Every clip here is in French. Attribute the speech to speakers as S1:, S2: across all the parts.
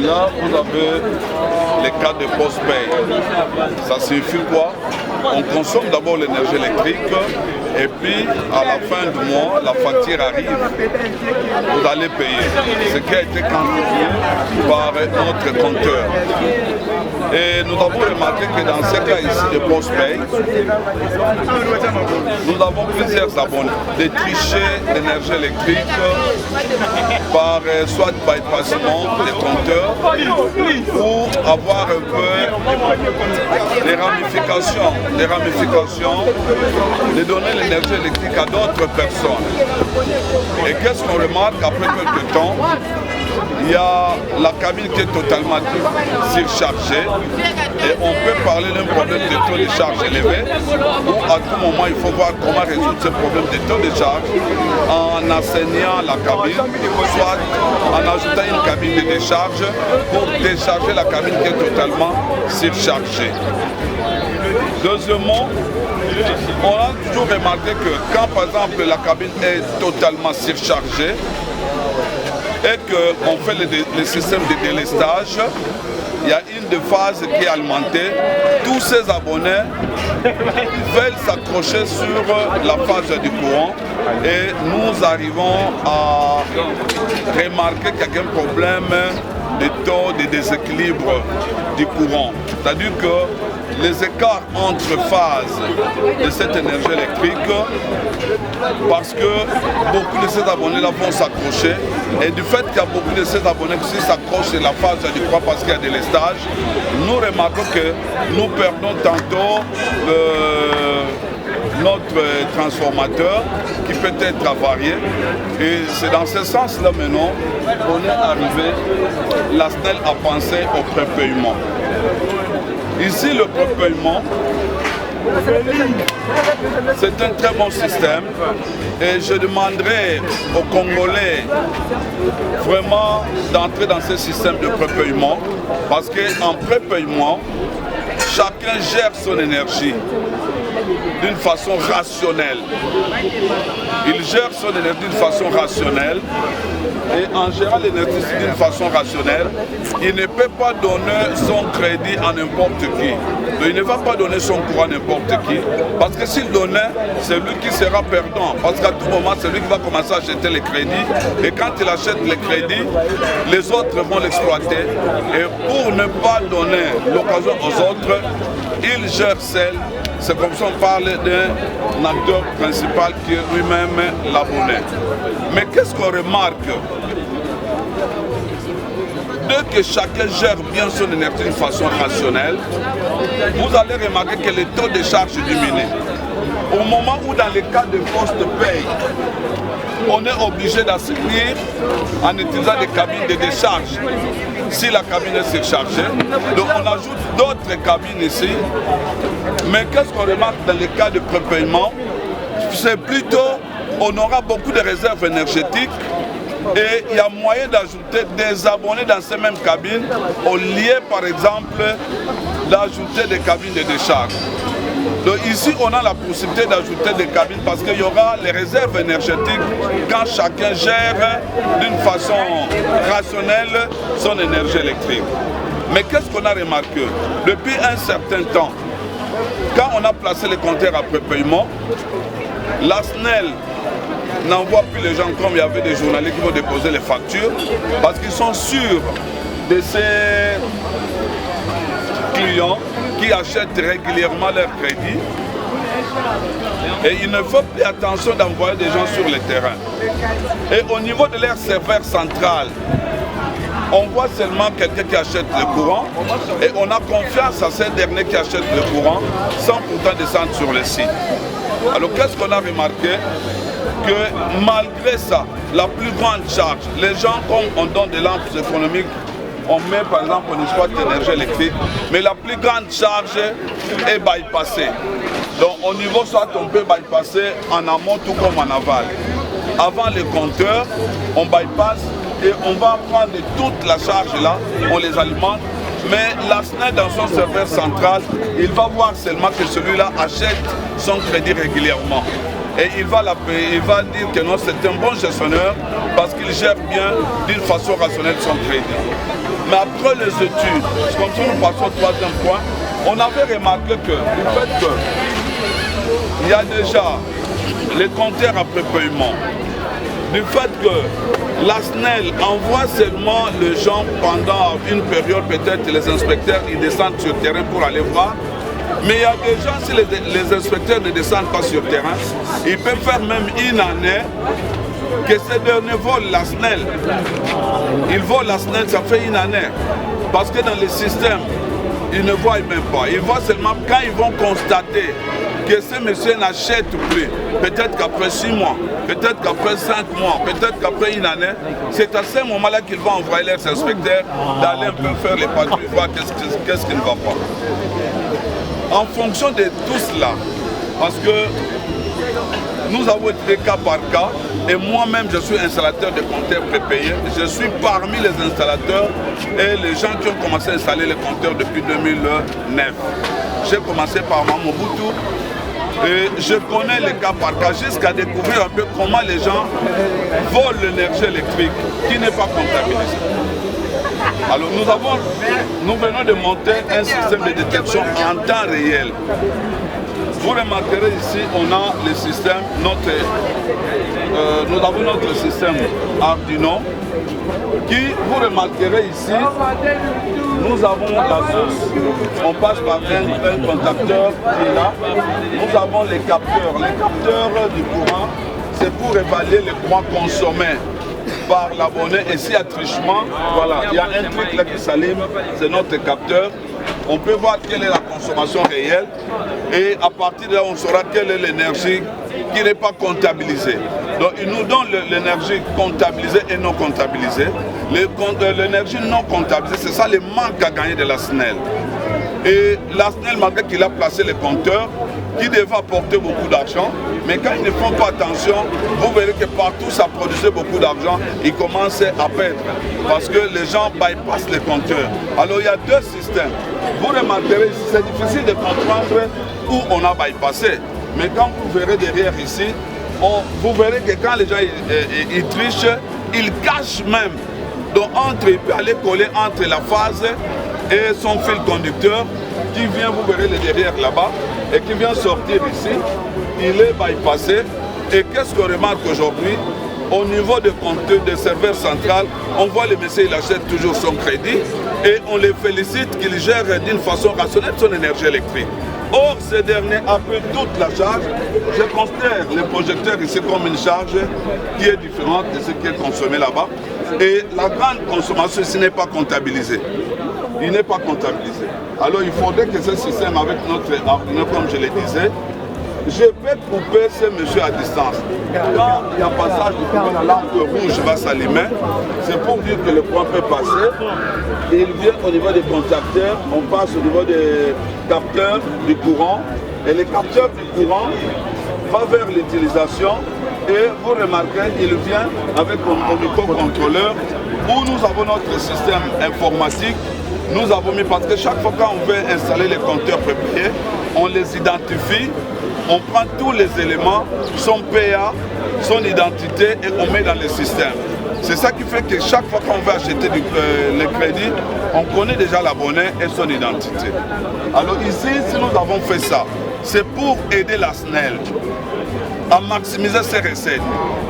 S1: Là, vous avez les cas de post-pay. Ça signifie quoi? On consomme d'abord l'énergie électrique et puis à la fin du mois, la facture arrive. Vous allez payer. Ce qui a été quantifié par notre compteur. Et nous avons remarqué que dans ce cas ici de post-pay, nous avons plusieurs abonnés. Des trichés d'énergie électrique par soit bypassement des compteurs pour avoir un peu des ramifications de donner l'énergie électrique à d'autres personnes. Et qu'est-ce qu'on remarque après quelques temps? Il y a la cabine qui est totalement surchargée et on peut parler d'un problème de taux de charge élevé où à tout moment il faut voir comment résoudre ce problème de taux de charge en enseignant la cabine, soit en ajoutant une cabine de décharge pour décharger la cabine qui est totalement surchargée. Deuxièmement, on a toujours remarqué que quand par exemple la cabine est totalement surchargée, et qu'on fait le système de délestage, il y a une des phases qui est alimentée. Tous ces abonnés veulent s'accrocher sur la phase du courant et nous arrivons à remarquer qu'il y a un problème de taux de déséquilibre du courant. C'est-à-dire que les écarts entre phases de cette énergie électrique, parce que beaucoup de ces abonnés-là vont s'accrocher, et du fait qu'il y a beaucoup de ces abonnés qui s'accrochent sur la phase du courant parce qu'il y a des lestages, nous remarquons que nous perdons tantôt notre transformateur qui peut être avarié. Et c'est dans ce sens-là maintenant qu'on est arrivé, la SNEL a pensé au prépaiement. Ici, le prépaiement, c'est un très bon système et je demanderai aux Congolais vraiment d'entrer dans ce système de prépaiement parce qu'en prépaiement, chacun gère son énergie d'une façon rationnelle. Il gère son énergie d'une façon rationnelle et en gérant l'énergie d'une façon rationnelle, il ne peut pas donner son crédit à n'importe qui. Donc, il ne va pas donner son courant à n'importe qui parce que s'il donnait, c'est lui qui sera perdant parce qu'à tout moment, c'est lui qui va commencer à acheter les crédits et quand il achète les crédits, les autres vont l'exploiter et pour ne pas donner l'occasion aux autres, il gère seul. C'est comme ça qu'on parle d'un acteur principal qui est lui-même l'abonné. Mais qu'est-ce qu'on remarque? Dès que chacun gère bien son énergie d'une façon rationnelle, vous allez remarquer que le taux de charge diminue. Au moment où dans les cas de post-paye, on est obligé d'assouvir en utilisant des cabines de décharge. Si la cabine est surchargée, donc on ajoute d'autres cabines ici. Mais qu'est-ce qu'on remarque dans les cas de prépaiement? C'est plutôt, on aura beaucoup de réserves énergétiques et il y a moyen d'ajouter des abonnés dans ces mêmes cabines au lieu, par exemple, d'ajouter des cabines de décharge. Donc ici, on a la possibilité d'ajouter des cabines parce qu'il y aura les réserves énergétiques quand chacun gère d'une façon rationnelle son énergie électrique. Mais qu'est-ce qu'on a remarqué? Depuis un certain temps, quand on a placé les compteurs à prépaiement, la SNEL n'envoie plus les gens comme il y avait des journalistes qui vont déposer les factures parce qu'ils sont sûrs de ces clients qui achètent régulièrement leurs crédits et il ne faut plus attention d'envoyer des gens sur le terrain. Et au niveau de leur serveur central, on voit seulement quelqu'un qui achète le courant et on a confiance à ces derniers qui achètent le courant sans pourtant descendre sur le site. Alors qu'est-ce qu'on a remarqué? Que malgré ça, la plus grande charge, les gens comme on donne des lampes économiques, on met par exemple, on exploite l'énergie électrique, mais la plus grande charge est bypassée. Donc au niveau soit on peut bypasser en amont tout comme en aval. Avant les compteurs, on bypasse et on va prendre toute la charge là, on les alimente. Mais la SNEL dans son serveur central, il va voir seulement que celui-là achète son crédit régulièrement. et il va la payer, il va dire que non, c'est un bon gestionnaire parce qu'il gère bien d'une façon rationnelle son crédit. Mais après les études, comme ça nous passons au troisième point, on avait remarqué que du fait qu'il y a déjà les compteurs après paiement, du fait que la SNEL envoie seulement les gens pendant une période, peut-être les inspecteurs ils descendent sur le terrain pour aller voir. Mais il y a des gens, si les inspecteurs ne descendent pas sur le terrain, ils peuvent faire même une année que ces derniers volent la SNEL. Ils volent la SNEL, ça fait une année. Parce que dans le système, ils ne voient même pas. Ils voient seulement quand ils vont constater que ce monsieur n'achète plus. Peut-être qu'après 6 mois, peut-être qu'après 5 mois, peut-être qu'après une année, c'est à ce moment-là qu'ils vont envoyer leurs inspecteurs d'aller un peu faire les patrouilles, voir qu'est-ce qui ne va pas. En fonction de tout cela, parce que nous avons été cas par cas, et moi-même je suis installateur de compteurs prépayés. Je suis parmi les installateurs et les gens qui ont commencé à installer les compteurs depuis 2009. J'ai commencé par Mobutu et je connais les cas par cas jusqu'à découvrir un peu comment les gens volent l'énergie électrique qui n'est pas comptabilisée. Alors nous venons de monter un système de détection en temps réel. Vous remarquerez ici, on a le système, nous avons notre système Arduino qui, vous remarquerez ici, nous avons la source, on passe par un contacteur qui est là, nous avons les capteurs. Les capteurs du courant, c'est pour évaluer le courant consommé par l'abonné, et s'il y a trichement, voilà, il y a un truc là qui s'allume, c'est notre capteur. On peut voir quelle est la consommation réelle et à partir de là, on saura quelle est l'énergie qui n'est pas comptabilisée. Donc, il nous donne l'énergie comptabilisée et non comptabilisée. L'énergie non comptabilisée, c'est ça le manque à gagner de la SNEL. Et la SNEL, malgré qu'il a placé les compteurs, qui devaient apporter beaucoup d'argent, mais quand ils ne font pas attention, vous verrez que partout ça produisait beaucoup d'argent, ils commencent à perdre parce que les gens bypassent les compteurs. Alors il y a deux systèmes. Vous remarquerez, c'est difficile de comprendre où on a bypassé, mais quand vous verrez derrière ici, vous verrez que quand les gens ils trichent, ils cachent même. Donc il peut aller coller entre la phase et son fil conducteur qui vient, vous verrez le derrière là-bas, et qui vient sortir ici, il est bypassé. Et qu'est-ce qu'on remarque aujourd'hui? Au niveau des compteurs, des serveurs centrales, on voit le monsieur, il achète toujours son crédit et on les félicite qu'il gère d'une façon rationnelle son énergie électrique. Or, ce dernier a pris toute la charge. Je considère les projecteurs ici comme une charge qui est différente de ce qui est consommé là-bas. Et la grande consommation ici n'est pas comptabilisée. Il n'est pas comptabilisé. Alors il faudrait que ce système avec notre Arduino, comme je le disais, je peux couper ce monsieur à distance. Quand il y a un passage du courant, la lampe rouge va s'allumer, c'est pour dire que le courant peut passer. Et il vient au niveau des contacteurs, on passe au niveau des capteurs du courant. Et les capteurs du courant vont vers l'utilisation. Et vous remarquez, il vient avec un microcontrôleur où nous avons notre système informatique. Nous avons mis, parce que chaque fois qu'on veut installer les compteurs prépayés, on les identifie, on prend tous les éléments, son PA, son identité et on met dans le système. C'est ça qui fait que chaque fois qu'on veut acheter le crédit, on connaît déjà l'abonné et son identité. Alors ici, si nous avons fait ça, c'est pour aider la SNEL à maximiser ses recettes.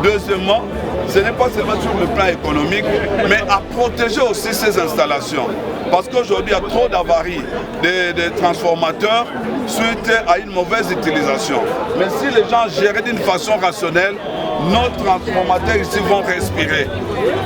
S1: Deuxièmement, ce n'est pas seulement sur le plan économique, mais à protéger aussi ses installations. Parce qu'aujourd'hui, il y a trop d'avaries des transformateurs suite à une mauvaise utilisation. Mais si les gens géraient d'une façon rationnelle, nos transformateurs ici vont respirer.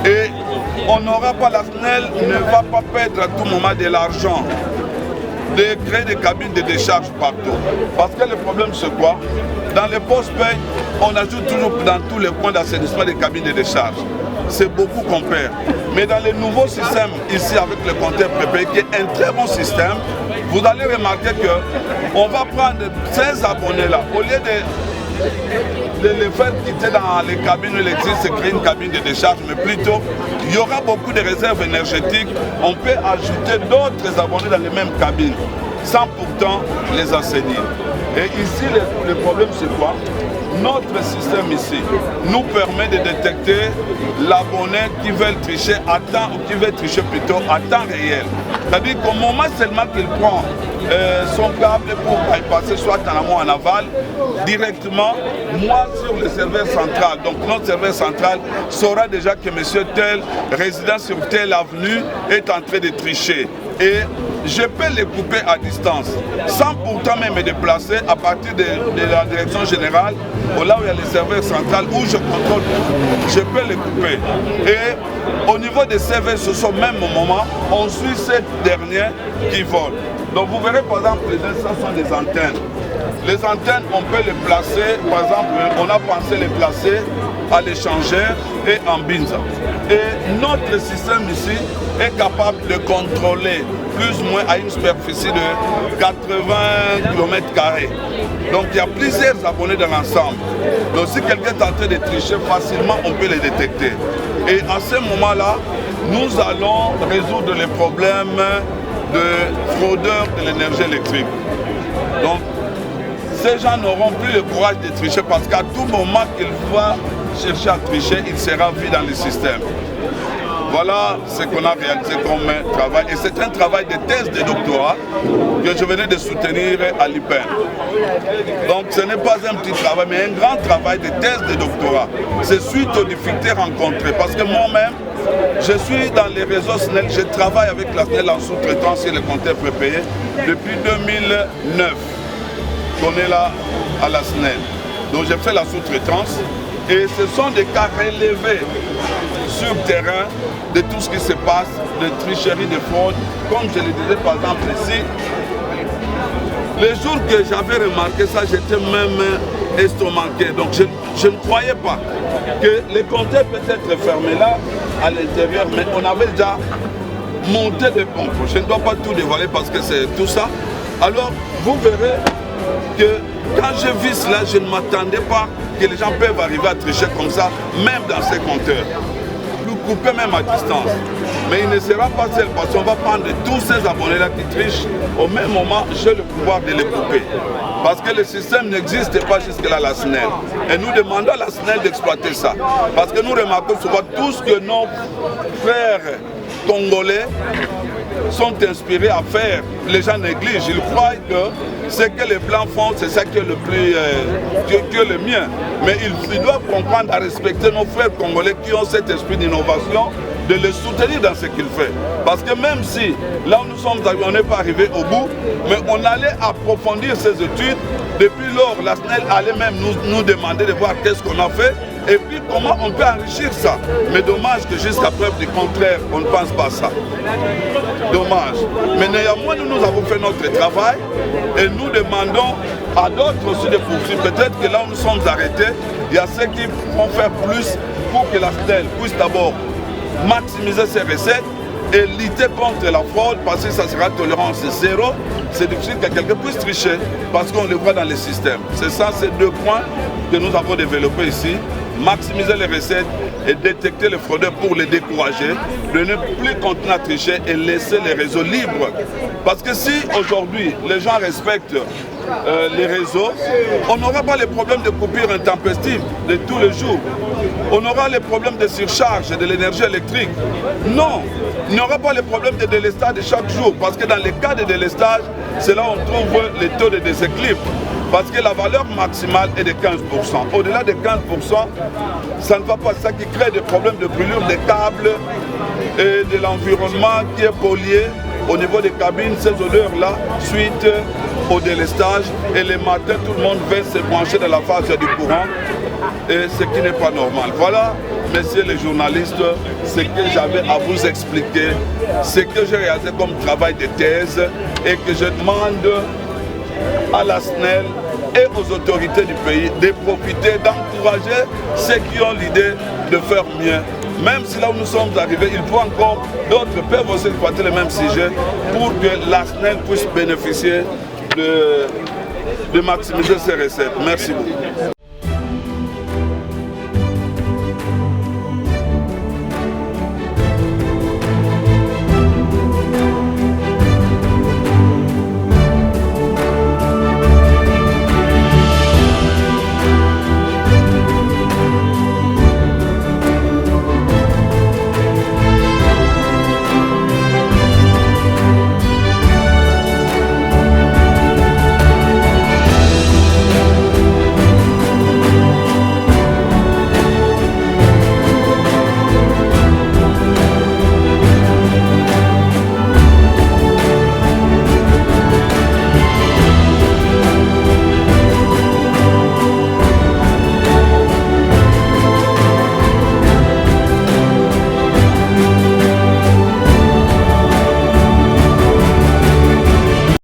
S1: Et on n'aura pas, la SNEL ne va pas perdre à tout moment de l'argent de créer des cabines de décharge partout. Parce que le problème c'est quoi? Dans les post-pay, on ajoute toujours dans tous les points d'assainissement des cabines de décharge. C'est beaucoup qu'on perd. Mais dans les nouveaux systèmes, ici avec le compteur prépayé, qui est un très bon système, vous allez remarquer qu'on va prendre ces abonnés-là, au lieu de les faire quitter dans les cabines électriques, c'est créer une cabine de décharge, mais plutôt, il y aura beaucoup de réserves énergétiques. On peut ajouter d'autres abonnés dans les mêmes cabines, sans pourtant les assainir. Et ici, le problème, c'est quoi? notre système ici nous permet de détecter l'abonné qui veut tricher à temps ou qui veut tricher plutôt à temps réel. C'est-à-dire qu'au moment seulement qu'il prend son câble pour bypasser soit en amont ou en aval, directement, moi sur le serveur central, donc notre serveur central saura déjà que monsieur tel, résident sur telle avenue, est en train de tricher. Et je peux les couper à distance, sans pourtant même me déplacer à partir de la direction générale, là où il y a le serveur central, où je contrôle tout, je peux les couper. Et au niveau des serveurs, ce sont même au moment, on suit ces derniers qui volent. Donc vous verrez par exemple, ça sont des antennes. Les antennes, on peut les placer, par exemple, on a pensé les placer à l'échangeur et en binza. Et notre système ici est capable de contrôler plus ou moins à une superficie de 80 km². Donc il y a plusieurs abonnés dans l'ensemble. Donc si quelqu'un est en train de tricher facilement, on peut les détecter. Et à ce moment-là, nous allons résoudre les problèmes de fraudeurs de l'énergie électrique. Donc ces gens n'auront plus le courage de tricher parce qu'à tout moment qu'il va chercher à tricher, il sera vu dans le système. Voilà ce qu'on a réalisé comme travail. Et c'est un travail de thèse de doctorat que je venais de soutenir à l'IPEN. Donc ce n'est pas un petit travail, mais un grand travail de thèse de doctorat. C'est suite aux difficultés rencontrées. Parce que moi-même, je suis dans les réseaux SNEL, je travaille avec la SNEL en sous-traitance et les compteurs prépayés depuis 2009. On est là à la SNEL. Donc j'ai fait la sous-traitance et ce sont des cas relevés sur le terrain de tout ce qui se passe, de tricherie, de fraude. Comme je le disais par exemple ici, les jours que j'avais remarqué ça, j'étais même estomaqué. Donc je ne croyais pas que les compteurs peuvent être fermés là, à l'intérieur, mais on avait déjà monté des pompes. Je ne dois pas tout dévoiler parce que c'est tout ça. Alors vous verrez que quand j'ai vu cela, je ne m'attendais pas que les gens peuvent arriver à tricher comme ça, même dans ces compteurs. Nous couper même à distance. Mais il ne sera pas seul parce qu'on va prendre tous ces abonnés-là qui trichent. Au même moment, j'ai le pouvoir de les couper. Parce que le système n'existe pas jusque-là à la SNEL. Et nous demandons à la SNEL d'exploiter ça. Parce que nous remarquons souvent tout ce que nos frères congolais sont inspirés à faire. Les gens négligent. Ils croient que ce que les Blancs font, c'est ça qui est le plus que le mien. Mais ils doivent comprendre à respecter nos frères congolais qui ont cet esprit d'innovation, de les soutenir dans ce qu'ils font. Parce que même si, là où nous sommes arrivés, on n'est pas arrivé au bout, mais on allait approfondir ces études. Depuis lors, la SNEL allait même nous demander de voir qu'est-ce qu'on a fait et puis comment on peut enrichir ça. Mais dommage que jusqu'à preuve du contraire, on ne pense pas ça. Dommage. Mais néanmoins, nous avons fait notre travail et nous demandons à d'autres aussi de poursuivre. Peut-être que là où nous sommes arrêtés, il y a ceux qui vont faire plus pour que la SNEL puisse d'abord maximiser ses recettes et lutter contre la fraude parce que ça sera tolérance zéro. C'est difficile que quelqu'un puisse tricher parce qu'on le voit dans les systèmes. C'est ça, ces deux points que nous avons développés ici. Maximiser les recettes et détecter les fraudeurs pour les décourager, de ne plus continuer à tricher et laisser les réseaux libres. Parce que si aujourd'hui les gens respectent les réseaux, on n'aura pas les problèmes de coupure intempestive de tous les jours. On aura les problèmes de surcharge de l'énergie électrique. Non, il n'y aura pas les problèmes de délestage de chaque jour. Parce que dans les cas de délestage, c'est là où on trouve les taux de déséquilibre. Parce que la valeur maximale est de 15%. Au-delà de 15%, ça ne va pas. C'est ça qui crée des problèmes de brûlure des câbles et de l'environnement qui est pollué au niveau des cabines, ces odeurs-là, suite au délestage. Et les matins, tout le monde vient se brancher dans la phase du courant, et ce qui n'est pas normal. Voilà, messieurs les journalistes, ce que j'avais à vous expliquer, ce que j'ai réalisé comme travail de thèse et que je demande à la SNEL et aux autorités du pays de profiter, d'encourager ceux qui ont l'idée de faire mieux. Même si là où nous sommes arrivés, il faut encore, d'autres peuvent aussi exploiter le même sujet pour que la SNEL puisse bénéficier de maximiser ses recettes. Merci beaucoup.